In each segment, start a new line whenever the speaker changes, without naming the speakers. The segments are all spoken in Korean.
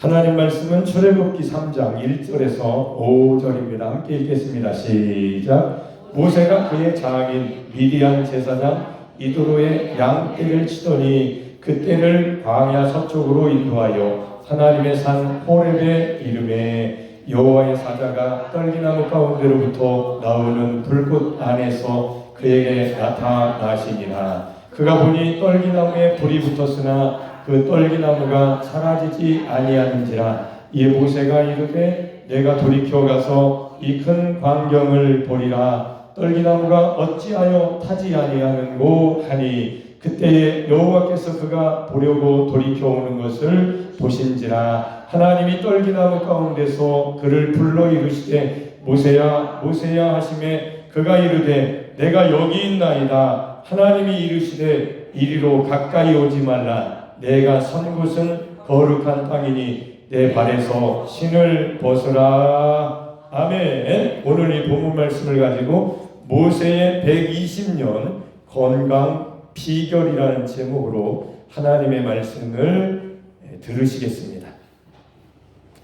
하나님 말씀은 출애굽기 3장 1절에서 5절입니다. 함께 읽겠습니다. 시작. 모세가 그의 장인 미디안 제사장 이도로의 양떼를 치더니 그 떼를 광야 서쪽으로 인도하여 하나님의 산 호렙에 이르매 여호와의 사자가 떨기나무 가운데로부터 나오는 불꽃 안에서 그에게 나타나시니라. 그가 보니 떨기나무에 불이 붙었으나 그 떨기나무가 사라지지 아니하는지라. 이에 모세가 이르되 내가 돌이켜 가서 이 큰 광경을 보리라. 떨기나무가 어찌하여 타지 아니하는고 하니 그때에 여호와께서 그가 보려고 돌이켜 오는 것을 보신지라. 하나님이 떨기나무 가운데서 그를 불러 이르시되 모세야 모세야 하시매 그가 이르되 내가 여기 있나이다. 하나님이 이르시되 이리로 가까이 오지 말라. 내가 선 곳은 거룩한 땅이니 내 발에서 신을 벗으라. 아멘. 오늘 이 본문 말씀을 가지고 모세의 120년 건강 비결이라는 제목으로 하나님의 말씀을 들으시겠습니다.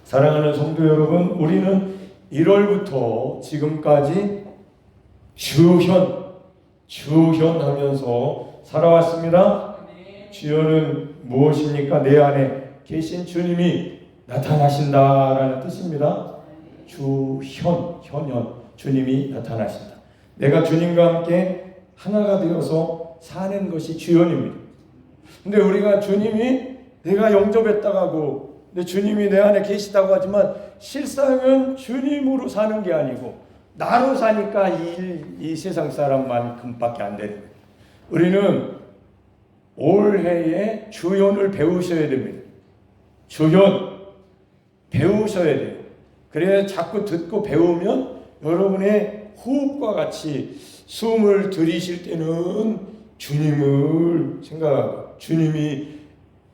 사랑하는 성도 여러분, 우리는 1월부터 지금까지 주현하면서 살아왔습니다. 주현은 무엇입니까? 내 안에 계신 주님이 나타나신다라는 뜻입니다. 현현, 주님이 나타나신다. 내가 주님과 함께 하나가 되어서 사는 것이 주현입니다. 근데 우리가 주님이 내가 영접했다고 하고 근데 주님이 내 안에 계시다고 하지만 실상은 주님으로 사는 게 아니고 나로 사니까 이 세상 사람만큼밖에 안 되는 거예요. 우리는 올해에 주현을 배우셔야 됩니다. 주현 배우셔야 돼요. 그래야 자꾸 듣고 배우면 여러분의 호흡과 같이 숨을 들이쉴 때는 주님을 생각하고 주님이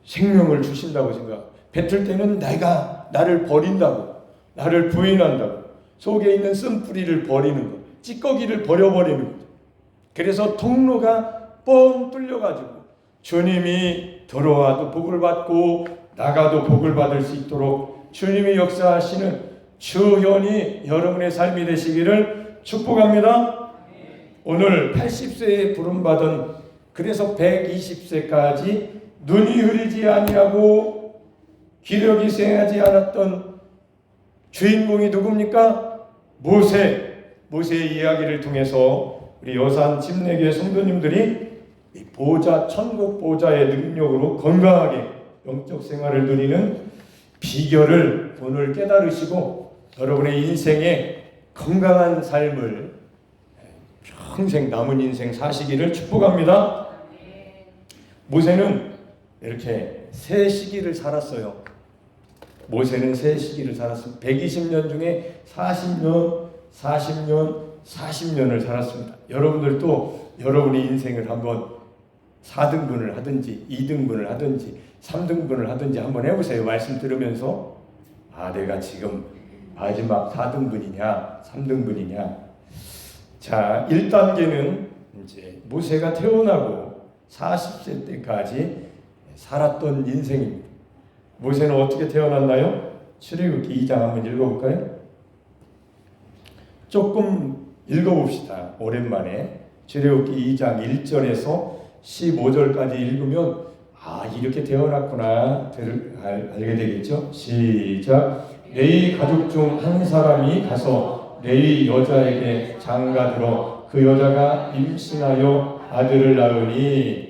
생명을 주신다고 생각하고 뱉을 때는 내가 나를 버린다고 나를 부인한다고 속에 있는 쓴뿌리를 버리는 것 찌꺼기를 버려버리는 것. 그래서 통로가 뻥 뚫려가지고 주님이 들어와도 복을 받고 나가도 복을 받을 수 있도록 주님이 역사하시는 주현이 여러분의 삶이 되시기를 축복합니다. 오늘 80세에 부름받은 그래서 120세까지 눈이 흐리지 아니하고 기력이 쇠하지 않았던 주인공이 누굽니까? 모세의 이야기를 통해서 우리 여산 침례교회 성도님들이 이 보좌, 천국 보좌의 능력으로 건강하게 영적 생활을 누리는 비결을 오늘 깨달으시고 여러분의 인생에 건강한 삶을 평생 남은 인생 사시기를 축복합니다. 모세는 이렇게 세 시기를 살았어요. 모세는 세 시기를 살았습니다. 120년 중에 40년을 살았습니다. 여러분들도 여러분의 인생을 한번 4등분을 하든지 2등분을 하든지 3등분을 하든지 한번 해보세요. 말씀 들으면서 내가 지금 마지막 4등분이냐 3등분이냐. 자, 1단계는 이제 모세가 태어나고 40세 때까지 살았던 인생입니다. 모세는 어떻게 태어났나요? 출애굽기 2장 한번 읽어볼까요? 조금 읽어봅시다. 오랜만에 출애굽기 2장 1절에서 15절까지 읽으면 이렇게 태어났구나 알게 되겠죠? 시작. 레위 가족 중 한 사람이 가서 레위 여자에게 장가들어 그 여자가 임신하여 아들을 낳으니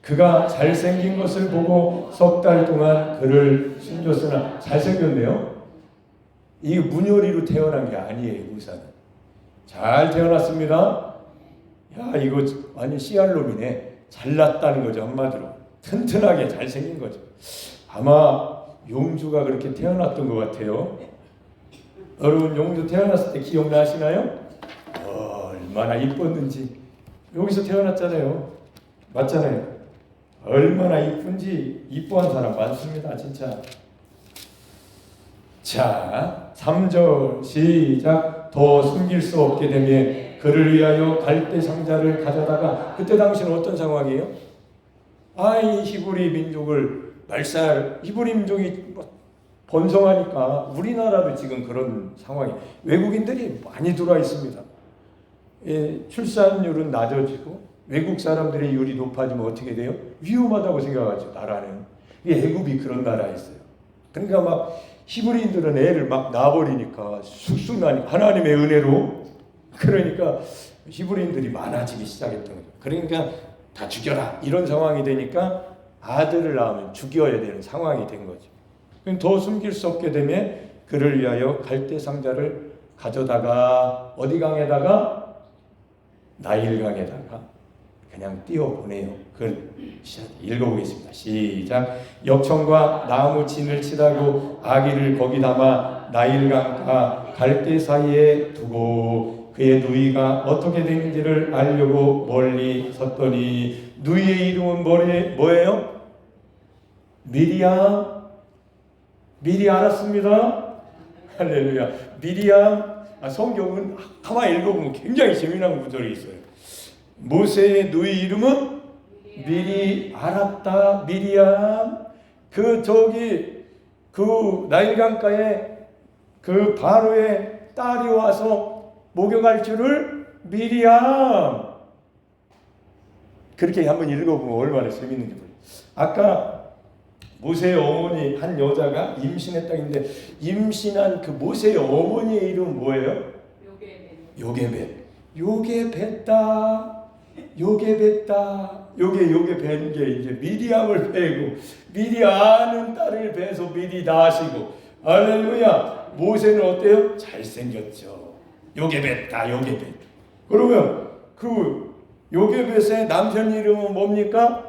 그가 잘생긴 것을 보고 석 달 동안 그를 숨겼으나 잘생겼네요. 이게 문효리로 태어난 게 아니에요. 의사는 잘 태어났습니다. 이거 완전 씨알놈이네. 잘났다는 거죠. 한마디로 튼튼하게 잘생긴 거죠. 아마 용주가 그렇게 태어났던 것 같아요. 여러분 용주 태어났을 때 기억나시나요? 얼마나 이뻤는지. 여기서 태어났잖아요. 맞잖아요. 얼마나 이쁜지 이뻐한 사람 많습니다. 진짜. 자, 3절 시작. 더 숨길 수 없게 되면 그를 위하여 갈대 상자를 가져다가 그때 당시는 어떤 상황이에요? 이 히브리 민족을 히브리 민족이 번성하니까 우리나라도 지금 그런 상황이 외국인들이 많이 들어와 있습니다. 출산율은 낮아지고 외국 사람들의 율이 높아지면 어떻게 돼요? 위험하다고 생각하죠. 나라는. 애굽이 그런 나라였어요. 그러니까 막 히브리인들은 애를 막 낳아버리니까 쑥쑥 나니까 하나님의 은혜로 그러니까 히브리인들이 많아지기 시작했던 거죠. 그러니까 다 죽여라 이런 상황이 되니까 아들을 낳으면 죽여야 되는 상황이 된 거죠. 더 숨길 수 없게 되면 그를 위하여 갈대 상자를 가져다가 어디 강에다가 나일강에다가 그냥 띄워보내요. 그걸 읽어보겠습니다. 시작. 역청과 나무 진을 치라고 아기를 거기 담아 나일강과 갈대 사이에 두고 그의 누이가 어떻게 되는지를 알려고 멀리 섰더니 누이의 이름은 뭐예요? 미리암. 미리 알았습니다. 할렐루야. 미리암. 성경은 가만히 읽어보면 굉장히 재미난 구절이 있어요. 모세의 누이 이름은 미리 알았다. 미리암. 그 나일강가에 그 바로의 딸이 와서 목욕할 줄을 미리암. 그렇게 한번 읽어보면 얼마나 재밌는지 몰라요. 아까 모세의 어머니 한 여자가 임신했다 했는데 임신한 그 모세의 어머니의 이름은 뭐예요? 요게벳. 요게벳다. 요게 벤게 이제 미리암을 베고 미리 아는 딸을 베서 미리 낳으시고 할렐루야. 모세는 어때요? 잘생겼죠. 요게벳다. 그러면 그 요게벳의 남편 이름은 뭡니까?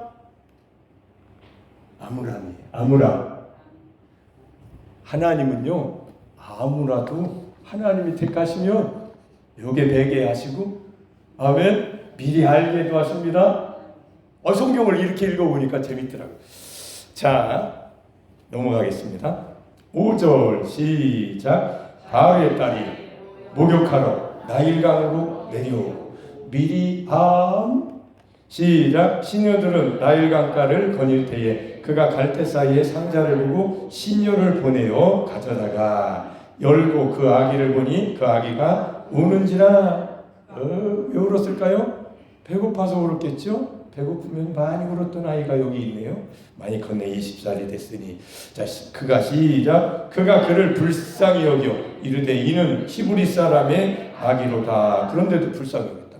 아므람이에요. 아므람. 하나님은요 아무라도 하나님이 택하시면 요게벳게 하시고 아멘. 미리 알게도 하십니다. 성경을 이렇게 읽어보니까 재밌더라고요. 자, 넘어가겠습니다. 5절 시작. 바로의 딸이 목욕하러 나일강으로 내려오고 미리암 시작. 시녀들은 나일강가를 거닐 때에 그가 갈대 사이에 상자를 두고 시녀를 보내어 가져다가 열고 그 아기를 보니 그 아기가 우는지라. 왜 울었을까요? 배고파서 울었겠죠? 배고프면 많이 울었던 아이가 여기 있네요. 많이 컸네. 20살이 됐으니. 자, 그가 시작. 그가 그를 불쌍히 여겨 이르되 이는 히브리 사람의 아기로다. 그런데도 불쌍히 여겼다.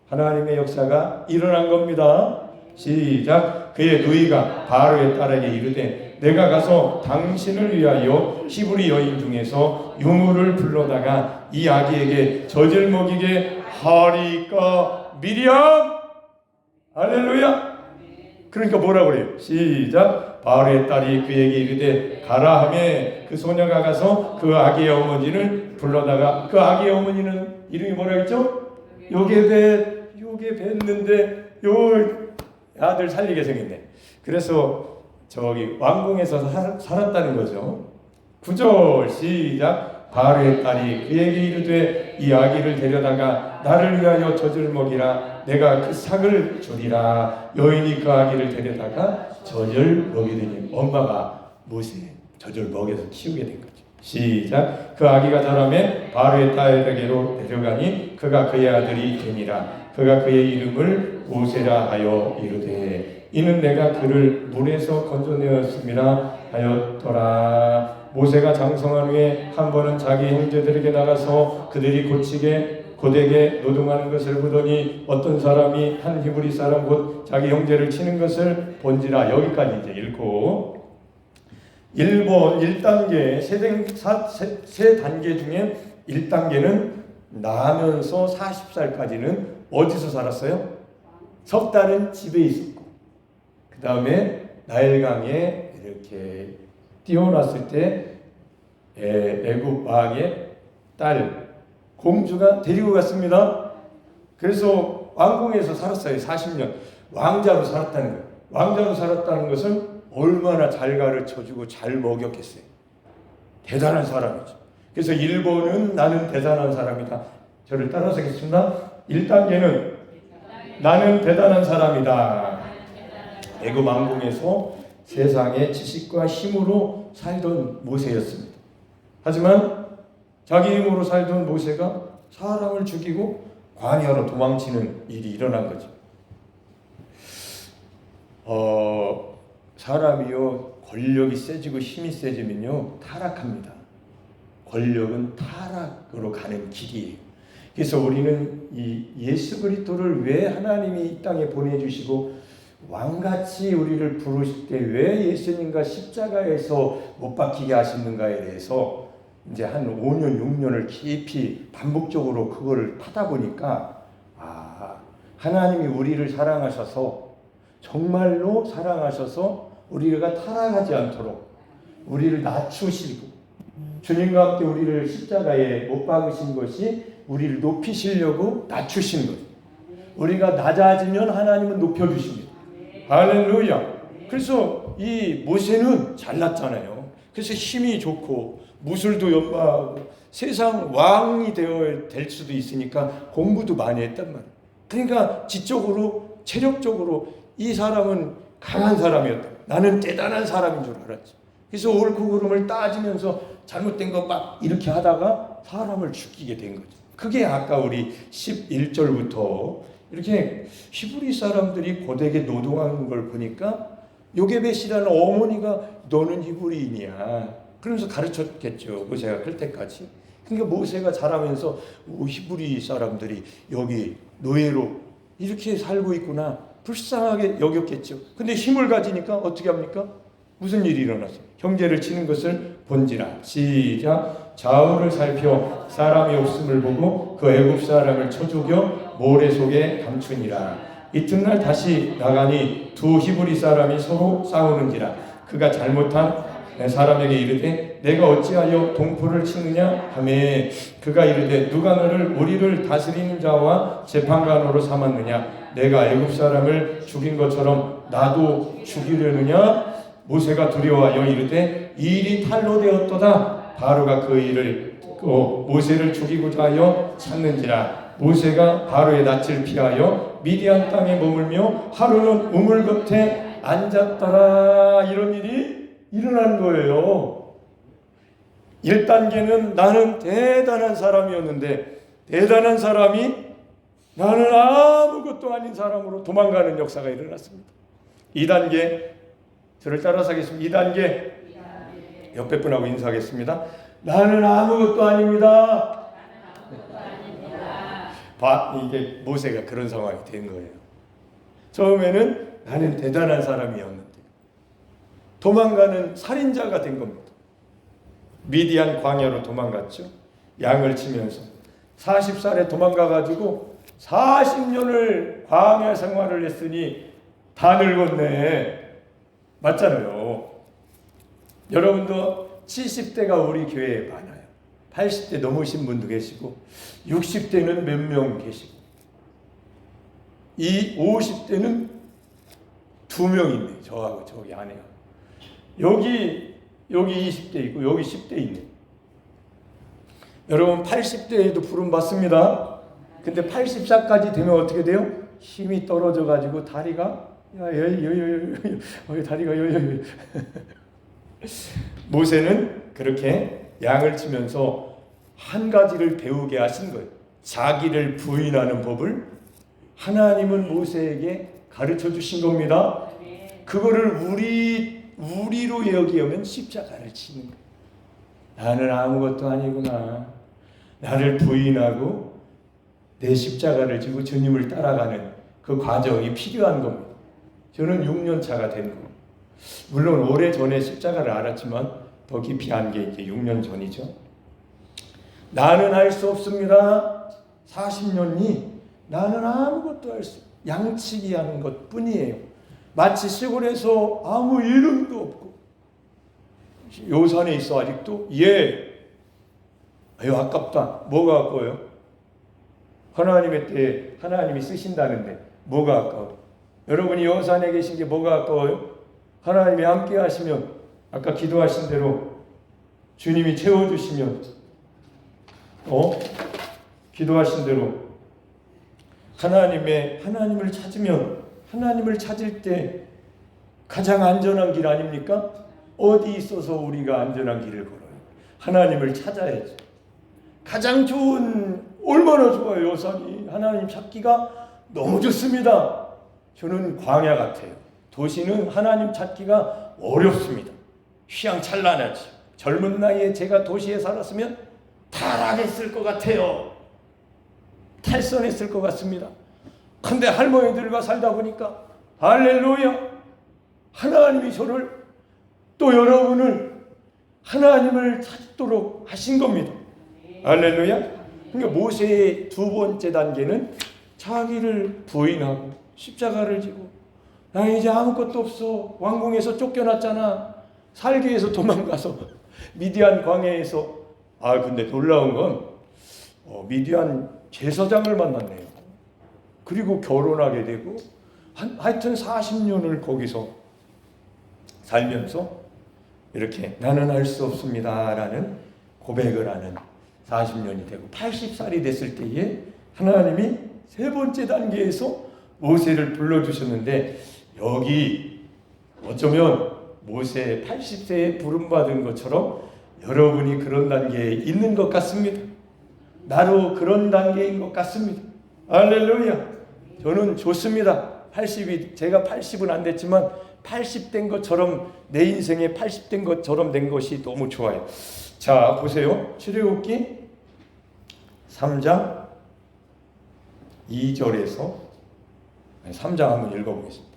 하나님의 역사가 일어난 겁니다. 시작. 그의 누이가 바로의 딸에게 이르되 내가 가서 당신을 위하여 히브리 여인 중에서 유물을 불러다가 이 아기에게 젖을 먹이게 하리까. 미리암. 할렐루야. 그러니까 뭐라 그래요? 시작. 바로의 딸이 그에게 이르되 가라 하매 그 소녀가 가서 그 아기의 어머니를 불러다가 그 아기의 어머니는 이름이 뭐라 했죠? 요게벳는데 요 아들 살리게 생겼네. 그래서 저기 왕궁에서 살았다는 거죠. 9절 시작. 바로의 딸이 그에게 이르되 이 아기를 데려다가 나를 위하여 젖을 먹이라. 내가 그 삭을 주리라. 여인이 그 아기를 데려다가 젖을 먹이더니 엄마가 모세 젖을 먹여서 키우게 된 거죠. 시작. 그 아기가 자라매 바로의 딸에게로 데려가니 그가 그의 아들이 되니라. 그가 그의 이름을 모세라 하여 이르되 이는 내가 그를 물에서 건져내었음이라 하였더라. 모세가 장성한 후에 한 번은 자기 형제들에게 나가서 그들이 고되게 노동하는 것을 보더니 어떤 사람이 한 히브리 사람 곧 자기 형제를 치는 것을 본지라. 여기까지 이제 읽고 1단계 세 단계 중에 1단계는 나면서 40살까지는 어디서 살았어요? 석 달은 집에 있었고 그 다음에 나일강에 이렇게 띄워놨을 때 애굽 왕의 딸 공주가 데리고 갔습니다. 그래서 왕궁에서 살았어요. 40년 왕자로 살았다는 거예요. 왕자로 살았다는 것은 얼마나 잘 가르쳐주고 잘 먹였겠어요. 대단한 사람이죠. 그래서 1번은 나는 대단한 사람이다. 저를 따라서 하겠습니다. 1단계는 나는 대단한 사람이다. 애굽 왕궁에서 세상의 지식과 힘으로 살던 모세였습니다. 하지만 자기 힘으로 살던 모세가 사람을 죽이고 광야로 도망치는 일이 일어난 거죠. 사람이요, 권력이 세지고 힘이 세지면요 타락합니다. 권력은 타락으로 가는 길이에요. 그래서 우리는 이 예수 그리스도를 왜 하나님이 이 땅에 보내주시고 왕같이 우리를 부르실 때 왜 예수님과 십자가에서 못 박히게 하시는가에 대해서 이제 한 5년, 6년을 깊이 반복적으로 그걸 하다 보니까 하나님이 우리를 사랑하셔서 정말로 사랑하셔서 우리가 타락하지 않도록 우리를 낮추시고 주님과 함께 우리를 십자가에 못 박으신 것이 우리를 높이시려고 낮추신 거예요. 우리가 낮아지면 하나님은 높여주십니다. 할렐루야. 그래서 이 모세는 잘났잖아요. 그래서 힘이 좋고 무술도 연마하고 세상 왕이 될 수도 있으니까 공부도 많이 했단 말이에요. 그러니까 지적으로 체력적으로 이 사람은 강한 사람이었다. 나는 대단한 사람인 줄 알았지. 그래서 옳고 그름을 따지면서 잘못된 거 막 이렇게 하다가 사람을 죽이게 된 거죠. 그게 아까 우리 11절부터 이렇게 히브리 사람들이 고되게 노동하는 걸 보니까 요게벳이라는 어머니가 너는 히브리인이야. 그러면서 가르쳤겠죠. 모세가 클 때까지. 그러니까 모세가 자라면서 히브리 사람들이 여기 노예로 이렇게 살고 있구나. 불쌍하게 여겼겠죠. 근데 힘을 가지니까 어떻게 합니까? 무슨 일이 일어났어요? 형제를 치는 것을 본지라. 시작. 좌우를 살펴 사람이 없음을 보고 그 애굽 사람을 쳐 죽여 모래 속에 감추니라. 이튿날 다시 나가니 두 히브리 사람이 서로 싸우는지라. 그가 잘못한 사람에게 이르되 내가 어찌하여 동포를 치느냐 하매 그가 이르되 누가 너를 우리를 다스리는 자와 재판관으로 삼았느냐. 내가 애굽 사람을 죽인 것처럼 나도 죽이려느냐. 모세가 두려워하여 이르되 이 일이 탈로 되었도다. 바로가 그 일을 듣고 모세를 죽이고자 하여 찾는지라. 모세가 바로의 낯을 피하여 미디안 땅에 머물며 하루는 우물 겉에 앉았더라. 이런 일이 일어난 거예요. 1단계는 나는 대단한 사람이었는데 대단한 사람이 나는 아무것도 아닌 사람으로 도망가는 역사가 일어났습니다. 2단계 저를 따라서 하겠습니다. 2단계 옆에 분하고 인사하겠습니다. 나는 아무것도 아닙니다. 이게 모세가 그런 상황이 된 거예요. 처음에는 나는 대단한 사람이었는데 도망가는 살인자가 된 겁니다. 미디안 광야로 도망갔죠. 양을 치면서 40살에 도망가가지고 40년을 광야 생활을 했으니 다 늙었네. 맞잖아요. 여러분도 70대가 우리 교회에 많아요. 80대 넘으신 분도 계시고 60대는 몇 명 계시고 이 50대는 2명 있네. 저하고 저기 안에요. 여기 20대 있고 여기 10대 있네. 여러분 80대에도 부름 받습니다. 근데 80살까지 되면 어떻게 돼요? 힘이 떨어져 가지고 다리가 다리가 모세는 그렇게 양을 치면서 한 가지를 배우게 하신 거예요. 자기를 부인하는 법을 하나님은 모세에게 가르쳐 주신 겁니다. 그거를 우리로 여기면 십자가를 치는 거예요. 나는 아무것도 아니구나. 나를 부인하고 내 십자가를 지고 주님을 따라가는 그 과정이 필요한 겁니다. 저는 6년 차가 된 겁니다. 물론 오래전에 십자가를 알았지만 더 깊이 안 게 이제 6년 전이죠. 나는 할 수 없습니다. 40년이 나는 아무것도 할 수 양치기 하는 것 뿐이에요. 마치 시골에서 아무 이름도 없고 요산에 있어 아직도 아유 아깝다. 뭐가 아까워요? 하나님의 때에 하나님이 쓰신다는데 뭐가 아까워요? 여러분이 요산에 계신 게 뭐가 아까워요? 하나님이 함께 하시면 아까 기도하신 대로 주님이 채워주시면 기도하신 대로 하나님을 찾으면 하나님을 찾을 때 가장 안전한 길 아닙니까? 어디 있어서 우리가 안전한 길을 걸어요? 하나님을 찾아야죠. 가장 좋은, 얼마나 좋아요, 여산이. 하나님 찾기가 너무 좋습니다. 저는 광야 같아요. 도시는 하나님 찾기가 어렵습니다. 휘황찬란하지. 젊은 나이에 제가 도시에 살았으면 타락했을 것 같아요. 탈선했을 것 같습니다. 근데 할머니들과 살다 보니까 할렐루야, 하나님이 저를, 또 여러분을 하나님을 찾도록 하신 겁니다. 할렐루야. 그러니까 모세의 두 번째 단계는 자기를 부인하고 십자가를 지고, 나 이제 아무것도 없어, 왕궁에서 쫓겨났잖아, 살기에서 도망가서 미디안 광야에서, 근데 놀라운 건 미디안 제사장을 만났네요. 그리고 결혼하게 되고, 하여튼 40년을 거기서 살면서 이렇게 나는 알 수 없습니다 라는 고백을 하는 40년이 되고, 80살이 됐을 때에 하나님이 세 번째 단계에서 모세를 불러주셨는데, 여기 어쩌면 모세 80세에 부름받은 것처럼 여러분이 그런 단계에 있는 것 같습니다. 나로 그런 단계인 것 같습니다. 할렐루야. 저는 좋습니다. 80이, 제가 80은 안 됐지만 80 된 것처럼, 내 인생에 80 된 것처럼 된 것이 너무 좋아요. 자, 보세요. 출애굽기 3장 2절에서 3장 한번 읽어보겠습니다.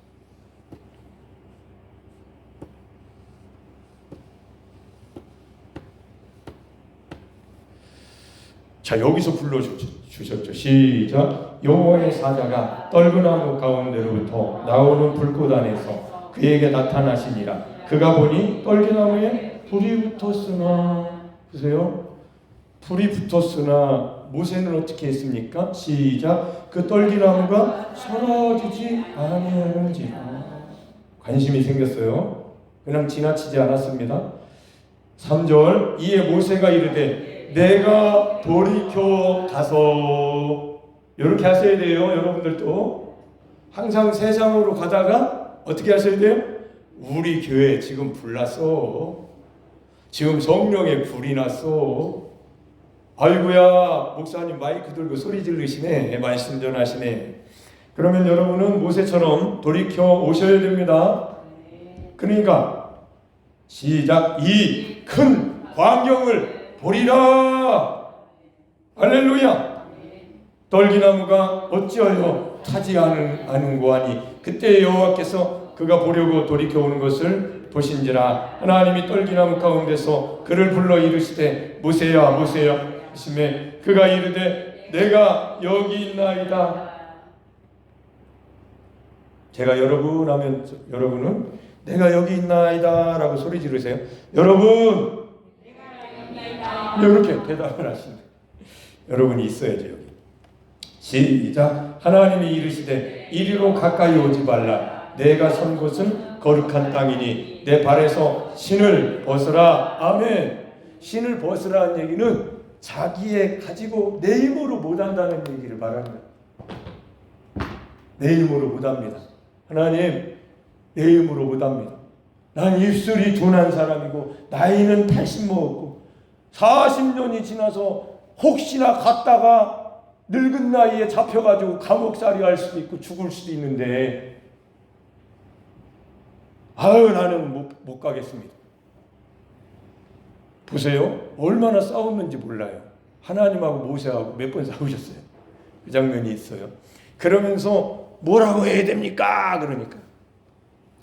자, 여기서 불러주셨죠. 시작. 여호와의 사자가 떨그나무 가운데로부터 나오는 불꽃 안에서 그에게 나타나시니라. 그가 보니 떨기나무에 불이 붙었으나, 보세요. 불이 붙었으나 모세는 어떻게 했습니까? 시작. 그 떨기나무가 사라지지 아니하는지라. 관심이 생겼어요. 그냥 지나치지 않았습니다. 3절. 이에 모세가 이르되 내가 돌이켜 가서, 이렇게 하셔야 돼요. 여러분들도 항상 세상으로 가다가 어떻게 하셔야 돼요? 우리 교회 지금 불났어. 지금 성령에 불이 났어. 아이고야, 목사님 마이크 들고 소리 지르시네, 말씀 전하시네. 그러면 여러분은 모세처럼 돌이켜 오셔야 됩니다. 그러니까 시작. 이 큰 광경을 보리라. 할렐루야. 떨기나무가 어찌하여 타지 않은고 하니 그때 여호와께서 그가 보려고 돌이켜오는 것을 보신지라. 하나님이 떨기나무 가운데서 그를 불러 이르시되 모세야 모세야 하시매 그가 이르되 내가 여기 있나이다. 제가 여러분 하면 여러분은 내가 여기 있나이다 라고 소리 지르세요. 여러분, 이렇게 대답을 하시네. 여러분이 있어야죠. 여기. 시작. 하나님이 이르시되 이리로 가까이 오지 말라. 내가 선 곳은 거룩한 땅이니 내 발에서 신을 벗으라. 아멘. 신을 벗으라는 얘기는 자기의 가지고 내 힘으로 못한다는 얘기를 말합니다. 내 힘으로 못합니다. 하나님, 내 힘으로 못합니다. 난 입술이 둔한 사람이고 나이는 80 먹었고 40년이 지나서 혹시나 갔다가 늙은 나이에 잡혀가지고 감옥살이 할 수도 있고 죽을 수도 있는데, 나는 못 가겠습니다. 보세요. 얼마나 싸웠는지 몰라요. 하나님하고 모세하고 몇 번 싸우셨어요. 그 장면이 있어요. 그러면서 뭐라고 해야 됩니까? 그러니까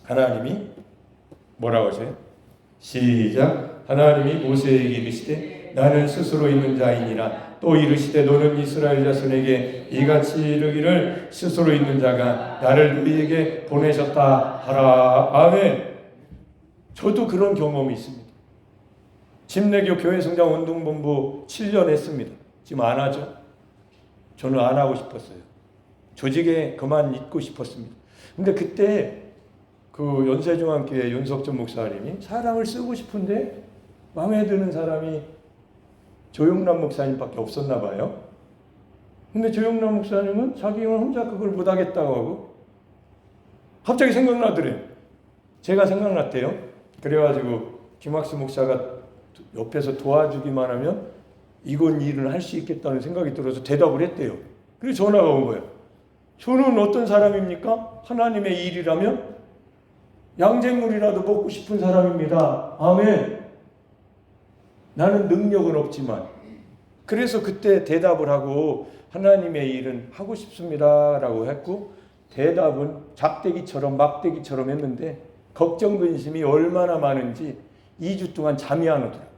하나님이 뭐라고 하세요? 시작. 하나님이 모세에게 이르시되 나는 스스로 있는 자이니라. 또 이르시되 너는 이스라엘 자손에게 이같이 이르기를 스스로 있는 자가 나를 너희에게 보내셨다 하라. 아멘. 저도 그런 경험이 있습니다. 집내교 교회성장 운동본부 7년 했습니다. 지금 안 하죠? 저는 안 하고 싶었어요. 조직에 그만 있고 싶었습니다. 근데 그때 그 연세중앙교회 윤석전 목사님이 사람을 쓰고 싶은데 마음에 드는 사람이 조용남 목사님밖에 없었나 봐요. 근데 조용남 목사님은 자기는 혼자 그걸 못하겠다고 하고, 갑자기 생각나더래요. 제가 생각났대요. 그래가지고 김학수 목사가 옆에서 도와주기만 하면 이건 일을 할 수 있겠다는 생각이 들어서 대답을 했대요. 그래서 전화가 온 거예요. 저는 어떤 사람입니까? 하나님의 일이라면 양잿물이라도 먹고 싶은 사람입니다. 아멘. 나는 능력은 없지만. 그래서 그때 대답을 하고 하나님의 일은 하고 싶습니다 라고 했고, 대답은 작대기처럼 막대기처럼 했는데 걱정 근심이 얼마나 많은지 2주 동안 잠이 안 오더라고요.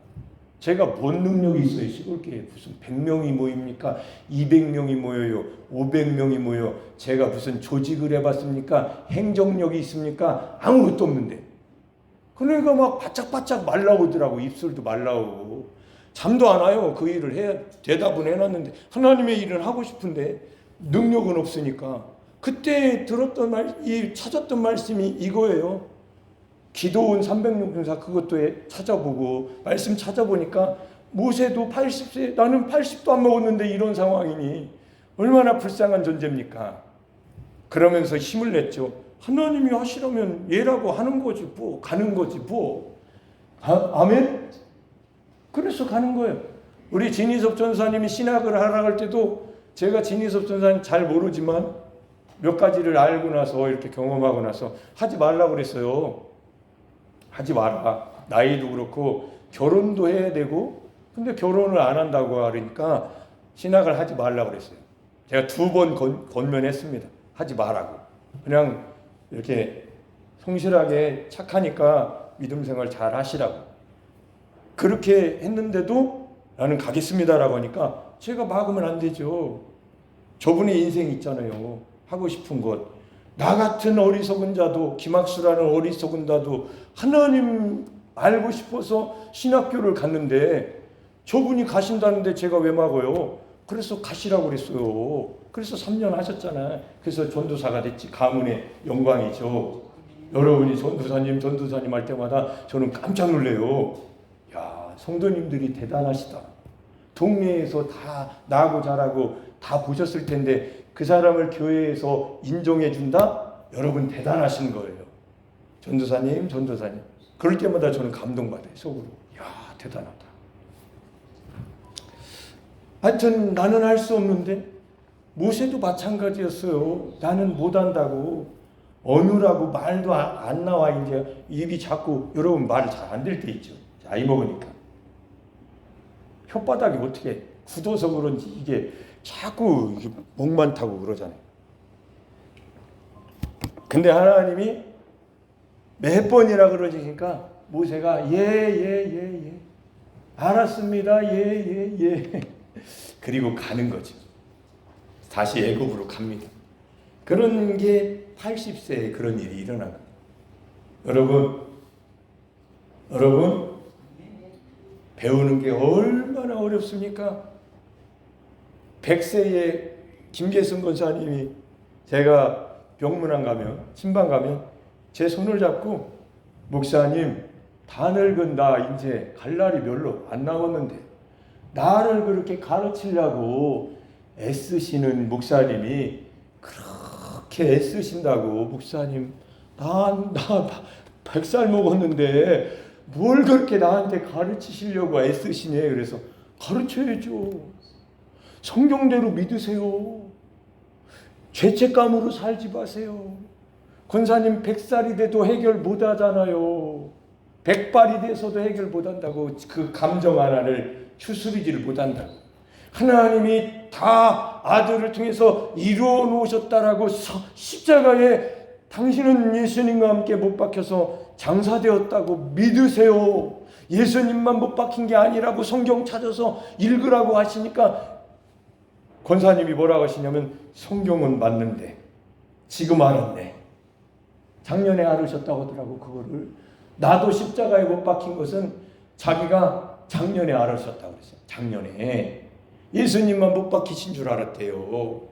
제가 뭔 능력이 있어요? 시골교회에 무슨 100명이 모입니까? 200명이 모여요? 500명이 모여? 제가 무슨 조직을 해봤습니까? 행정력이 있습니까? 아무것도 없는데. 그러니까 막 바짝바짝 말라오더라고. 입술도 말라오고. 잠도 안 와요. 그 일을 대답은 해놨는데 하나님의 일은 하고 싶은데 능력은 없으니까. 그때 들었던 찾았던 말씀이 이거예요. 기도원 300용사 그것도 찾아보고 말씀 찾아보니까 모세도 80세, 나는 80도 안 먹었는데 이런 상황이니 얼마나 불쌍한 존재입니까? 그러면서 힘을 냈죠. 하나님이 하시라면 얘라고 하는 거지 뭐, 가는 거지 뭐. 아멘? 그래서 가는 거예요. 우리 진희섭 전사님이 신학을 하라 할 때도 제가 진희섭 전사님 잘 모르지만 몇 가지를 알고 나서 이렇게 경험하고 나서 하지 말라고 그랬어요. 하지 마라. 나이도 그렇고 결혼도 해야 되고, 근데 결혼을 안 한다고 하니까 신학을 하지 말라고 그랬어요. 제가 2번 권면했습니다. 하지 말라고. 그냥 이렇게 성실하게 착하니까 믿음 생활 잘 하시라고. 그렇게 했는데도 나는 가겠습니다라고 하니까 제가 막으면 안 되죠. 저분의 인생이 있잖아요. 하고 싶은 것. 나 같은 어리석은 자도, 김학수라는 어리석은 자도 하나님 알고 싶어서 신학교를 갔는데 저분이 가신다는데 제가 왜 막어요? 그래서 가시라고 그랬어요. 그래서 3년 하셨잖아요. 그래서 전도사가 됐지. 가문의 영광이죠. 여러분이 전도사님 할 때마다 저는 깜짝 놀래요. 야, 성도님들이 대단하시다. 동네에서 다 나고 자라고 다 보셨을 텐데 그 사람을 교회에서 인정해 준다? 여러분 대단하신 거예요. 전도사님. 그럴 때마다 저는 감동받아요. 속으로. 야, 대단하다. 하여튼 나는 할 수 없는데 모세도 마찬가지였어요. 나는 못한다고. 어느라고 말도 안 나와. 이제 입이 자꾸, 여러분 말 잘 안 될 때 있죠. 나이 먹으니까. 혓바닥이 어떻게 굳어서 그런지 이게 자꾸 목만 타고 그러잖아요. 근데 하나님이 몇 번이라 그러시니까 모세가 예. 알았습니다. 예. 그리고 가는 거죠. 다시 애굽으로 갑니다. 그런 게 80세에 그런 일이 일어난 거예요. 여러분 배우는 게 얼마나 어렵습니까? 100세의 김계승 권사님이 제가 병문안 가면, 신방 가면 제 손을 잡고 목사님 다 늙은 나 이제 갈 날이 별로 안 남았는데 나를 그렇게 가르치려고 애쓰시는 목사님이 그렇게 애쓰신다고. 목사님 나 100살 먹었는데 뭘 그렇게 나한테 가르치시려고 애쓰시네. 그래서 가르쳐야죠. 성경대로 믿으세요. 죄책감으로 살지 마세요. 권사님 100살이 돼도 해결 못하잖아요. 100발이 돼서도 해결 못한다고. 그 감정 하나를 추스리지를 못한다고. 하나님이 다 아들을 통해서 이루어 놓으셨다라고. 십자가에 당신은 예수님과 함께 못 박혀서 장사되었다고 믿으세요. 예수님만 못 박힌 게 아니라고 성경 찾아서 읽으라고 하시니까 권사님이 뭐라고 하시냐면 성경은 맞는데 지금 알았네. 작년에 알으셨다고 하더라고. 그거를. 나도 십자가에 못 박힌 것은 자기가 작년에 알으셨다고 그랬어요. 작년에. 예수님만 못 박히신 줄 알았대요.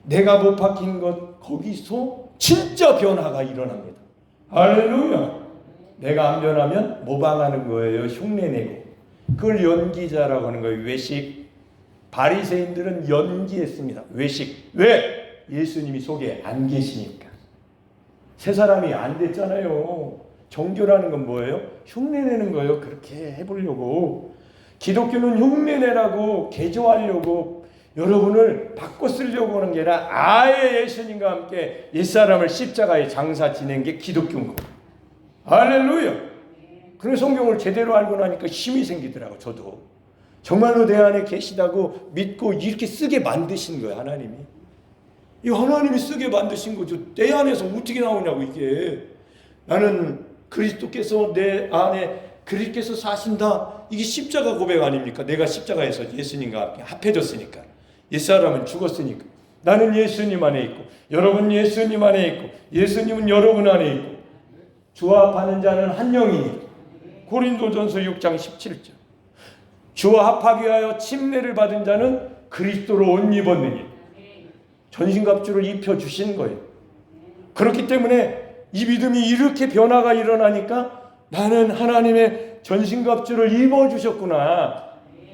내가 못 박힌 것, 거기서 진짜 변화가 일어납니다. 할렐루야. 내가 안 변하면 모방하는 거예요. 흉내내고. 그걸 연기자라고 하는 거예요. 외식. 바리새인들은 연기했습니다. 외식. 왜? 예수님이 속에 안 계시니까. 새 사람이 안 됐잖아요. 종교라는 건 뭐예요? 흉내내는 거예요. 그렇게 해보려고. 기독교는 흉내내라고 개조하려고 여러분을 바꿔 쓰려고 하는 게 아니라 아예 예수님과 함께 옛사람을 십자가에 장사 지낸 게 기독교인 거예요. 할렐루야. 그래서 성경을 제대로 알고 나니까 힘이 생기더라고. 저도 정말로 내 안에 계시다고 믿고 이렇게 쓰게 만드신 거예요. 하나님이. 이 하나님이 쓰게 만드신 거죠. 내 안에서 어떻게 나오냐고. 이게 나는 그리스도께서 내 안에 그리스도께서 사신다. 이게 십자가 고백 아닙니까? 내가 십자가에서 예수님과 함께 합해졌으니까. 옛사람은 죽었으니까. 나는 예수님 안에 있고 여러분 예수님 안에 있고 예수님은 여러분 안에 있고 주와 합하는 자는 한 영이니. 고린도전서 6장 17절. 주와 합하기 위하여 침례를 받은 자는 그리스도로 옷 입었느니. 전신갑주를 입혀주신 거예요. 그렇기 때문에 이 믿음이 이렇게 변화가 일어나니까 나는 하나님의 전신갑주를 입어주셨구나.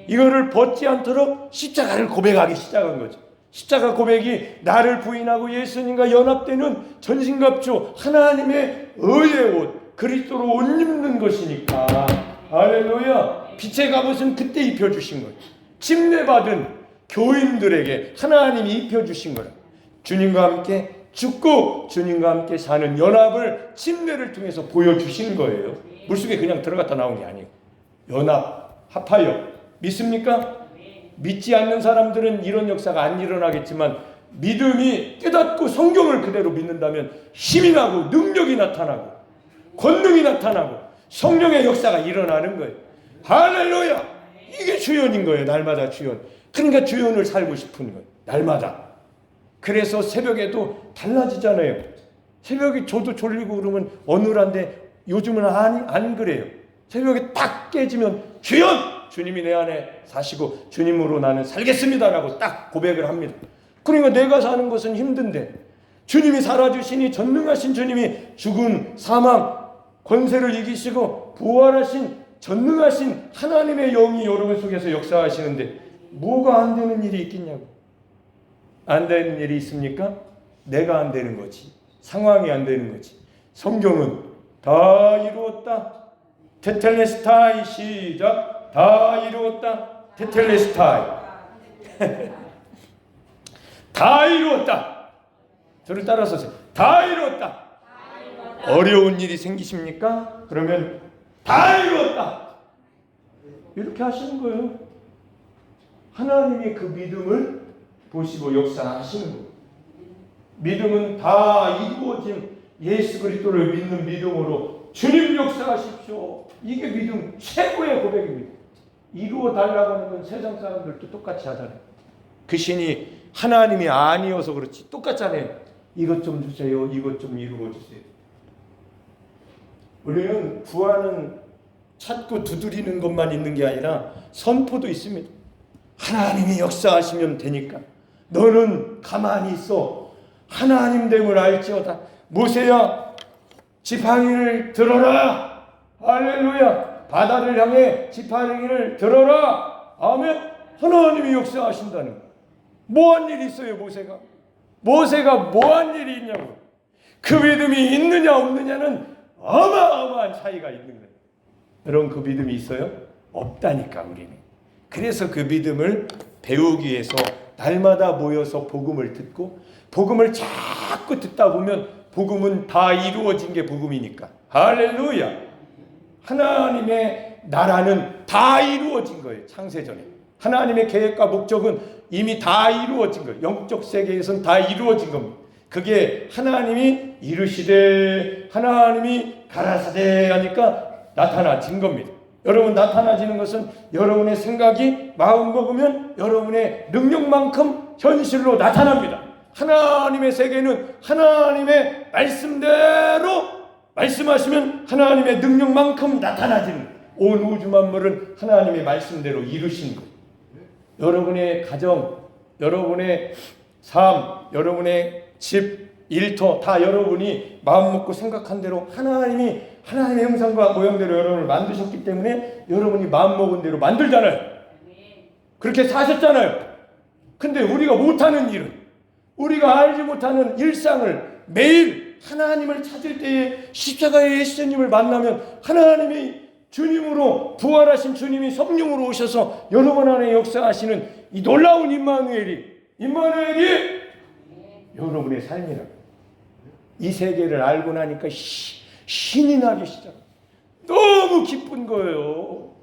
이거를 벗지 않도록 십자가를 고백하기 시작한 거죠. 십자가 고백이 나를 부인하고 예수님과 연합되는 전신갑주, 하나님의 의의 옷, 그리스도로 옷 입는 것이니까. 할렐루야. 빛의 갑옷은 그때 입혀주신 거예요. 침례받은 교인들에게 하나님이 입혀주신 거예요. 주님과 함께 죽고 주님과 함께 사는 연합을 침례를 통해서 보여주신 거예요. 물속에 그냥 들어갔다 나온 게 아니에요. 연합, 합하여. 믿습니까? 믿지 않는 사람들은 이런 역사가 안 일어나겠지만 믿음이 깨닫고 성경을 그대로 믿는다면 힘이 나고 능력이 나타나고 권능이 나타나고 성령의 역사가 일어나는 거예요. 할렐루야. 이게 주연인 거예요. 날마다 주연. 그러니까 주연을 살고 싶은 거예요. 날마다. 그래서 새벽에도 달라지잖아요. 새벽에 저도 졸리고 그러면 어눌한데 요즘은 안 그래요. 새벽에 딱 깨지면 주연! 주님이 내 안에 사시고 주님으로 나는 살겠습니다라고 딱 고백을 합니다. 그러니까 내가 사는 것은 힘든데 주님이 살아주시니 전능하신 주님이 죽음, 사망, 권세를 이기시고 부활하신 전능하신 하나님의 영이 여러분 속에서 역사하시는데 뭐가 안 되는 일이 있겠냐고. 안 되는 일이 있습니까? 내가 안 되는 거지. 상황이 안 되는 거지. 성경은 다 이루었다. 테텔레스타이 시작. 다 이루었다. 테텔레스타이. 다 이루었다. 저를 따라서 다 이루었다. 어려운 일이 생기십니까? 그러면 다 이루었다. 이렇게 하시는 거예요. 하나님이 그 믿음을 보시고 역사하시는 거예요. 믿음은 다 이루어진 예수 그리스도를 믿는 믿음으로 주님 역사하십시오. 이게 믿음 최고의 고백입니다. 이루어 달라고 하는 건 세상 사람들도 똑같이 하잖아요. 그 신이 하나님이 아니어서 그렇지 똑같잖아요. 이것 좀 주세요. 이것 좀 이루어 주세요. 우리는 구하는 찾고 두드리는 것만 있는 게 아니라 선포도 있습니다. 하나님이 역사하시면 되니까 너는 가만히 있어. 하나님 됨을 알지어다. 모세야 지팡이를 들어라. 할렐루야. 바다를 향해 지팡이를 들어라. 아멘. 하나님이 역사하신다는 거예요. 뭐한 일이 있어요 모세가? 모세가 뭐한 일이 있냐고. 그 믿음이 있느냐 없느냐는 어마어마한 차이가 있는 거예요. 여러분 그 믿음이 있어요? 없다니까 우리는. 그래서 그 믿음을 배우기 위해서 날마다 모여서 복음을 듣고 복음을 자꾸 듣다 보면 복음은 다 이루어진 게 복음이니까. 할렐루야. 하나님의 나라는 다 이루어진 거예요. 창세전에. 하나님의 계획과 목적은 이미 다 이루어진 거예요. 영적 세계에서는 다 이루어진 겁니다. 그게 하나님이 이르시되 하나님이 가라사대 하니까 나타나진 겁니다. 여러분 나타나지는 것은 여러분의 생각이 마음 먹으면 여러분의 능력만큼 현실로 나타납니다. 하나님의 세계는 하나님의 말씀대로 말씀하시면 하나님의 능력만큼 나타나지는 온 우주 만물은 하나님의 말씀대로 이루신 거예요. 여러분의 가정, 여러분의 삶, 여러분의 집, 일터 다 여러분이 마음 먹고 생각한 대로 하나님이 하나님의 형상과 모양대로 여러분을 만드셨기 때문에 여러분이 마음 먹은 대로 만들잖아요. 그렇게 사셨잖아요. 근데 우리가 못하는 일은 우리가 알지 못하는 일상을 매일 하나님을 찾을 때에 십자가의 예수님을 만나면 하나님이 주님으로 부활하신 주님이 성령으로 오셔서 여러분 안에 역사하시는 이 놀라운 임마누엘이 여러분의 삶이라. 이 세계를 알고 나니까 신이 나기 시작. 너무 기쁜 거예요.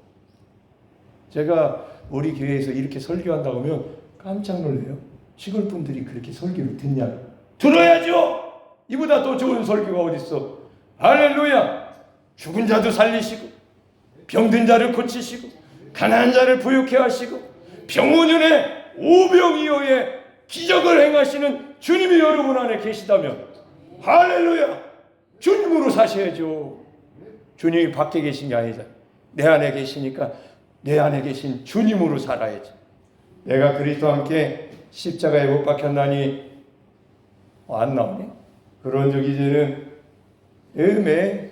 제가 우리 교회에서 이렇게 설교한다고 하면 깜짝 놀래요. 시골 분들이 그렇게 설교를 듣냐? 들어야죠. 이보다 더 좋은 설교가 어디 있어? 할렐루야. 죽은 자도 살리시고 병든 자를 고치시고 가난한 자를 부유케 하시고 병원연의 오병이어의 기적을 행하시는 주님이 여러분 안에 계시다면 할렐루야. 주님으로 사셔야죠. 주님이 밖에 계신 게 아니잖아. 내 안에 계시니까 내 안에 계신 주님으로 살아야지. 내가 그리스도와 함께 십자가에 못 박혔나니 안 나오네. 그런 적 이제는 음에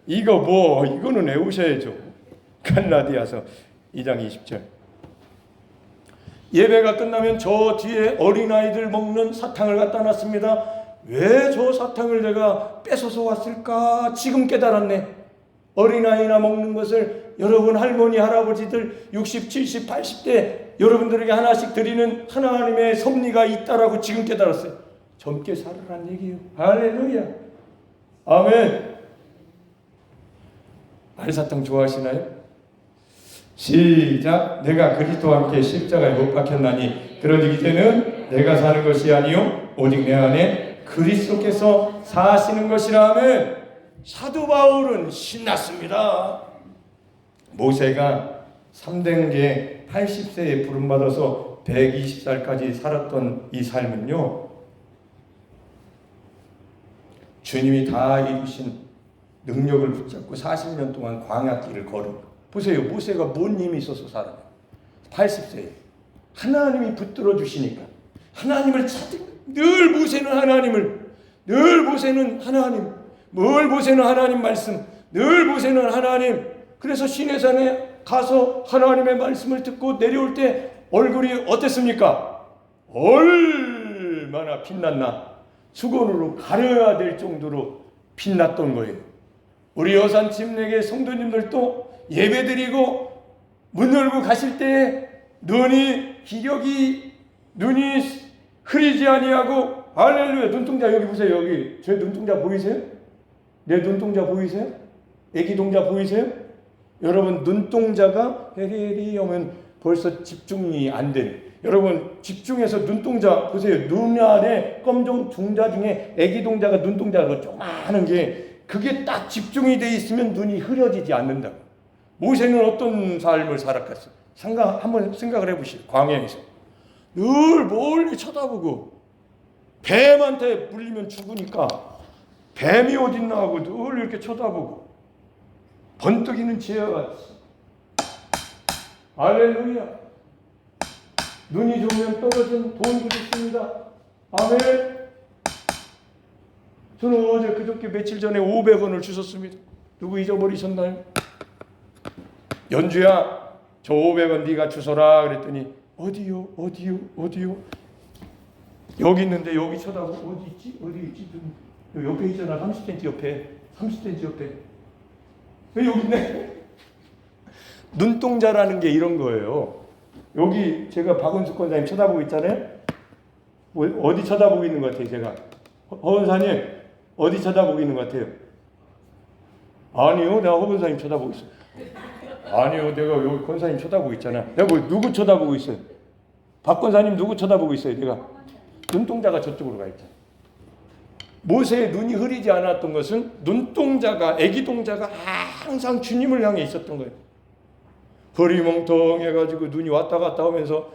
이거는 외우셔야죠. 갈라디아서 2장 20절. 예배가 끝나면 저 뒤에 어린아이들 먹는 사탕을 갖다 놨습니다. 왜 저 사탕을 내가 뺏어서 왔을까? 지금 깨달았네. 어린아이나 먹는 것을 여러분 할머니 할아버지들 60, 70, 80대 여러분들에게 하나씩 드리는 하나님의 섭리가 있다라고 지금 깨달았어요. 젊게 살으란 얘기예요. 할렐루야. 아멘. 알사탕 좋아하시나요? 시작. 내가 그리스도와 함께 십자가에 못 박혔나니 그러니 이제는 내가 사는 것이 아니요 오직 내 안에 그리스도께서 사시는 것이라 하면 사도 바울은 신났습니다. 모세가 3단계 80세에 부름받아서 120살까지 살았던 이 삶은요, 주님이 다 이루신 능력을 붙잡고 40년 동안 광야길을 걸은. 보세요. 모세가 뭔 힘이 있어서 살아요. 80세에 하나님이 붙들어 주시니까 하나님을 찾은. 늘 모세는 하나님, 늘 모세는 하나님 말씀, 늘 모세는 하나님. 그래서 시내산에 가서 하나님의 말씀을 듣고 내려올 때 얼굴이 어땠습니까? 얼마나 빛났나. 수건으로 가려야 될 정도로 빛났던 거예요. 우리 여산 침례교 성도님들도 예배드리고 문 열고 가실 때 눈이 흐리지 아니하고 할렐루야. 눈동자 여기 보세요. 여기 제 눈동자 보이세요? 내 눈동자 보이세요? 애기 동자 보이세요? 여러분 눈동자가 헤리헤리 하면 벌써 집중이 안 되네. 여러분 집중해서 눈동자 보세요. 눈 안에 검정 동자 중에 애기 동자가 눈동자로 조그마한 게 그게 딱 집중이 돼 있으면 눈이 흐려지지 않는다고. 모세는 어떤 삶을 살았겠어? 한번 생각을 해보시죠. 광야에서 늘 멀리 쳐다보고 뱀한테 물리면 죽으니까 뱀이 어딨나 하고 늘 이렇게 쳐다보고 번뜩이는 지혜같이. 할렐루야. 눈이 좋으면 떨어진 돈도 있습니다. 아멘. 저는 어제 그저께 며칠 전에 500원을 주셨습니다. 누구 잊어버리셨나요? 연주야, 저 500원 네가 주소라 그랬더니 어디요? 여기 있는데 여기 쳐다보고 어디 있지? 옆에 있잖아. 30cm 옆에. 30cm 옆에. 왜 여기 있네? 눈동자라는 게 이런 거예요. 여기 제가 박은숙 권사님 쳐다보고 있잖아요. 어디 쳐다보고 있는 것 같아요, 제가? 허원사님 어디 쳐다보고 있는 것 같아요? 아니요, 내가 허원사님 쳐다보고 있어요. 아니요, 내가 여기 권사님 쳐다보고 있잖아. 내가 뭐 누구 쳐다보고 있어요? 박 권사님 누구 쳐다보고 있어요? 내가 눈동자가 저쪽으로 가 있잖아. 모세의 눈이 흐리지 않았던 것은 눈동자가, 애기 동자가 항상 주님을 향해 있었던 거예요. 허리멍텅해가지고 눈이 왔다 갔다 하면서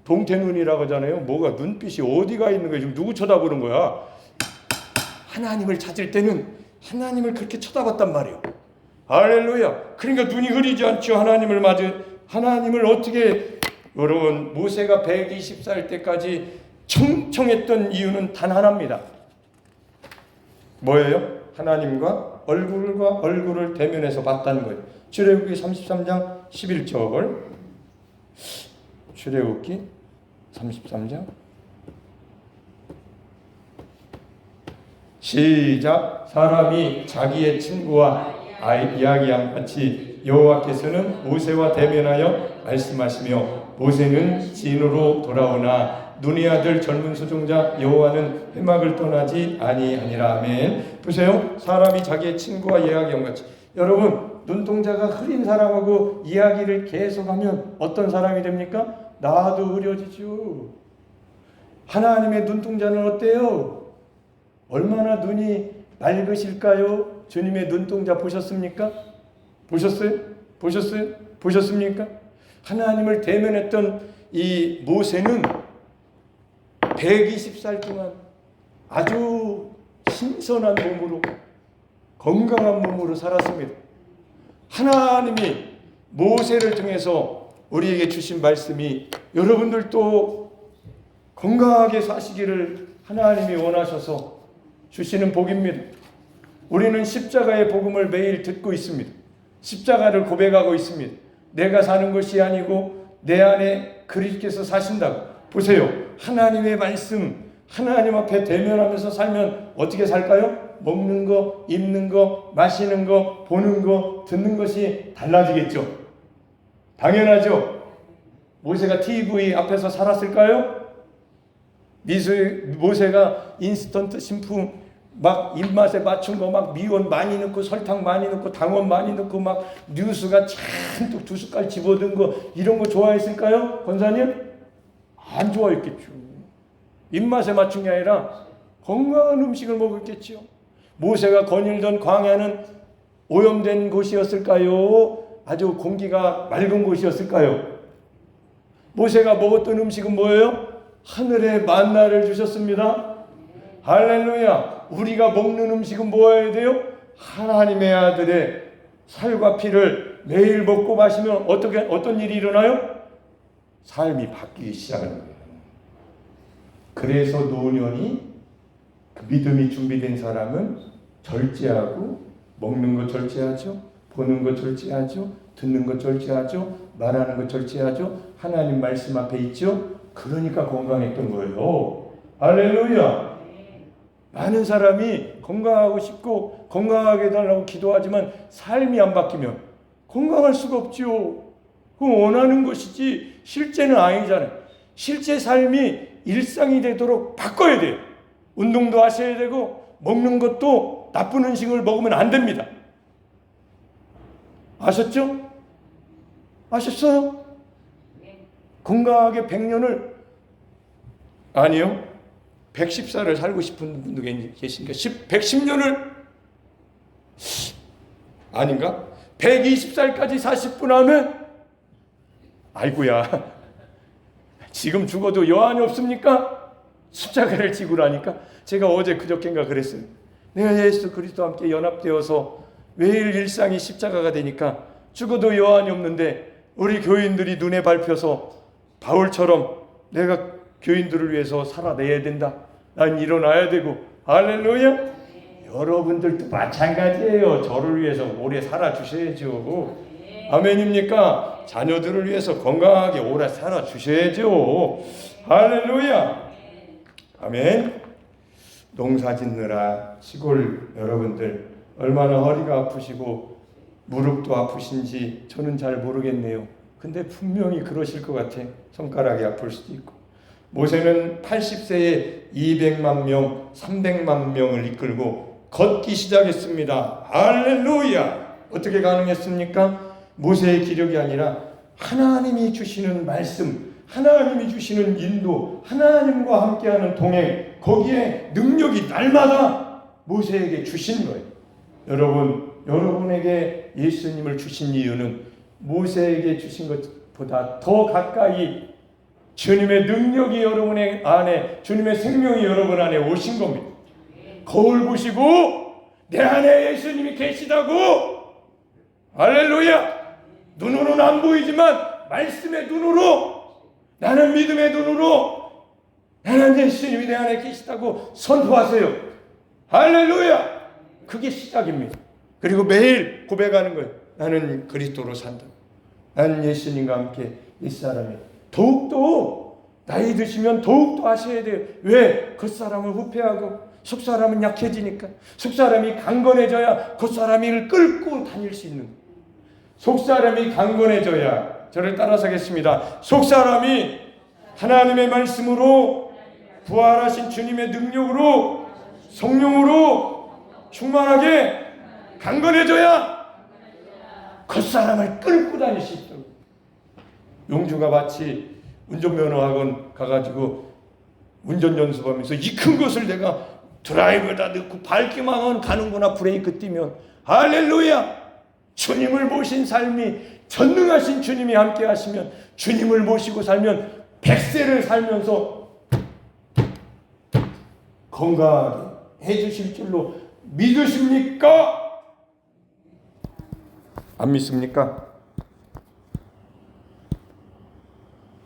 동태눈이라고 하잖아요. 뭐가 눈빛이 어디가 있는 거야? 지금 누구 쳐다보는 거야? 하나님을 찾을 때는 하나님을 그렇게 쳐다봤단 말이에요. 할렐루야. 그러니까 눈이 흐리지 않죠. 하나님을 어떻게. 여러분 모세가 120살 때까지 청청했던 이유는 단 하나입니다. 뭐예요? 하나님과 얼굴을 대면해서 봤다는 거예요. 출애굽기 33장 11절. 출애굽기 33장 시작. 사람이 자기의 친구와 이야기한 같이 여호와께서는 모세와 대면하여 말씀하시며 모세는 진으로 돌아오나 눈의 아들 젊은 수종자 여호와는 회막을 떠나지 아니하니라. 아멘. 보세요. 사람이 자기의 친구와 이야기한 같이. 여러분, 눈동자가 흐린 사람하고 이야기를 계속하면 어떤 사람이 됩니까? 나도 흐려지죠. 하나님의 눈동자는 어때요? 얼마나 눈이 맑으실까요? 주님의 눈동자 보셨습니까? 보셨습니까? 하나님을 대면했던 이 모세는 120살 동안 아주 신선한 몸으로, 건강한 몸으로 살았습니다. 하나님이 모세를 통해서 우리에게 주신 말씀이 여러분들도 건강하게 사시기를 하나님이 원하셔서 주시는 복입니다. 우리는 십자가의 복음을 매일 듣고 있습니다. 십자가를 고백하고 있습니다. 내가 사는 것이 아니고 내 안에 그리스도께서 사신다고. 보세요. 하나님의 말씀, 하나님 앞에 대면하면서 살면 어떻게 살까요? 먹는 거, 입는 거, 마시는 거, 보는 거, 듣는 것이 달라지겠죠. 당연하죠. 모세가 TV 앞에서 살았을까요? 모세가 인스턴트 신풍 막 입맛에 맞춘 거 막 미원 많이 넣고 설탕 많이 넣고 당원 많이 넣고 막 뉴스가 잔뜩 2숟갈 집어든 거 이런 거 좋아했을까요? 권사님? 안 좋아했겠죠. 입맛에 맞춘 게 아니라 건강한 음식을 먹었겠죠. 모세가 거닐던 광야는 오염된 곳이었을까요? 아주 공기가 맑은 곳이었을까요? 모세가 먹었던 음식은 뭐예요? 하늘의 만나를 주셨습니다. 할렐루야. 우리가 먹는 음식은 뭐여야 돼요? 하나님의 아들의 살과 피를 매일 먹고 마시면 어떤 일이 일어나요? 삶이 바뀌기 시작하는 거예요. 그래서 노년이 믿음이 준비된 사람은 절제하고 먹는 거 절제하죠. 보는 거 절제하죠. 듣는 거 절제하죠. 말하는 거 절제하죠. 하나님 말씀 앞에 있죠. 그러니까 건강했던 거예요. 할렐루야. 많은 사람이 건강하고 싶고 건강하게 해달라고 기도하지만 삶이 안 바뀌면 건강할 수가 없죠. 그건 원하는 것이지 실제는 아니잖아요. 실제 삶이 일상이 되도록 바꿔야 돼요. 운동도 하셔야 되고 먹는 것도 나쁜 음식을 먹으면 안 됩니다. 아셨죠? 아셨어요? 건강하게 100년을 아니요. 110살을 살고 싶은 분도 계시니까 110년을 아닌가? 120살까지 사실 분 하면 아이고야 지금 죽어도 여한이 없습니까? 십자가를 지고라니까. 제가 어제 그저께인가 그랬어요. 내가 예수 그리스도와 함께 연합되어서 매일 일상이 십자가가 되니까 죽어도 여한이 없는데 우리 교인들이 눈에 밟혀서 바울처럼 내가 교인들을 위해서 살아내야 된다. 난 일어나야 되고. 할렐루야. 여러분들도 마찬가지예요. 저를 위해서 오래 살아주셔야죠. 아멘입니까? 자녀들을 위해서 건강하게 오래 살아주셔야죠. 할렐루야. 아멘. 농사 짓느라 시골 여러분들 얼마나 허리가 아프시고 무릎도 아프신지 저는 잘 모르겠네요. 근데 분명히 그러실 것 같아. 손가락이 아플 수도 있고. 모세는 80세에 200만 명, 300만 명을 이끌고 걷기 시작했습니다. 할렐루야! 어떻게 가능했습니까? 모세의 기력이 아니라 하나님이 주시는 말씀, 하나님이 주시는 인도, 하나님과 함께하는 동행, 거기에 능력이 날마다 모세에게 주신 거예요. 여러분, 여러분에게 예수님을 주신 이유는 모세에게 주신 것보다 더 가까이 주님의 능력이 여러분의 안에, 주님의 생명이 여러분 안에 오신 겁니다. 거울 보시고 내 안에 예수님이 계시다고. 할렐루야. 눈으로는 안 보이지만 말씀의 눈으로, 나는 믿음의 눈으로 나는 예수님이 내 안에 계시다고 선포하세요. 할렐루야. 그게 시작입니다. 그리고 매일 고백하는 거예요. 나는 그리스도로 산다. 나는 예수님과 함께 이 사람이. 더욱더 나이 드시면 더욱더 하셔야 돼요. 왜? 그 사람을 후패하고 속사람은 약해지니까. 속사람이 강건해져야 겉사람을 끌고 다닐 수 있는 거예요. 속사람이 강건해져야, 저를 따라서 하겠습니다. 속사람이 하나님의 말씀으로 부활하신 주님의 능력으로 성령으로 충만하게 강건해져야 겉사람을 끌고 다닐 수 있도록. 용주가 마치 운전면허 학원 가가지고 운전 연습하면서 이 큰 것을 내가 드라이브에다 넣고 밟기만 하면 가는구나. 브레이크 띄면 할렐루야. 주님을 모신 삶이, 전능하신 주님이 함께 하시면, 주님을 모시고 살면 100세를 살면서 건강하게 해주실 줄로 믿으십니까? 안 믿습니까?